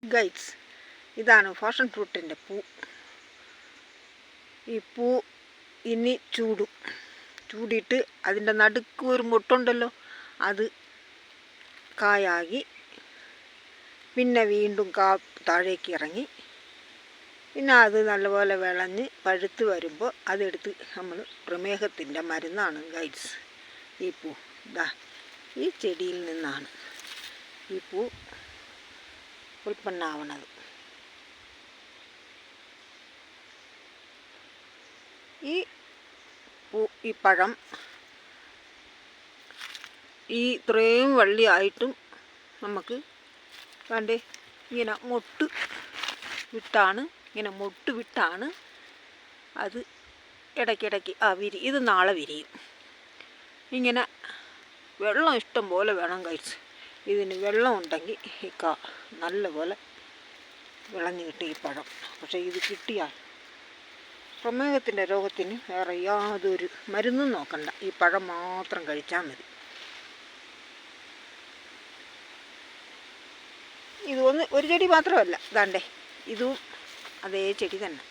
Guides, ഇതാണ് fashion ഫ്രൂട്ടിൻ്റെ പൂ. ഈ പൂ ഇനി ചൂടിയിട്ട് അതിൻ്റെ നടുക്ക് ഒരു മുട്ടുണ്ടല്ലോ, അത് കായാകി പിന്നെ വീണ്ടും താഴേക്ക് ഇറങ്ങി പിന്നെ അത് നല്ലപോലെ വിളഞ്ഞ് പഴുത്ത് വരുമ്പോൾ അതെടുത്ത് നമ്മൾ പ്രമേഹത്തിൻ്റെ മരുന്നാണ് ഗൈഡ്സ്. ഈ പൂ ഈ ചെടിയിൽ നിന്നാണ് ഈ പൂ ഉൽപ്പന്നമാവണത്. ഈ പഴം ഇത്രയും വള്ളിയായിട്ടും നമുക്ക് വേണ്ടേ ഇങ്ങനെ മൊട്ട് വിട്ടാണ് അത് ഇടയ്ക്കിടയ്ക്ക് ഇത് നാളെ വിരിയും. ഇങ്ങനെ വെള്ളം ഇഷ്ടം പോലെ വേണം ഗൈസ്. ഇതിന് വെള്ളം ഉണ്ടെങ്കിൽ ഈ നല്ലപോലെ വിളഞ്ഞ് കിട്ടും ഈ പഴം. പക്ഷേ ഇത് കിട്ടിയാൽ പ്രമേഹത്തിൻ്റെ രോഗത്തിന് വേറെ യാതൊരു മരുന്നും നോക്കണ്ട, ഈ പഴം മാത്രം കഴിച്ചാൽ മതി. ഇത് ഒരു ചെടി മാത്രമല്ല, ഇതും അതേ ചെടി തന്നെ.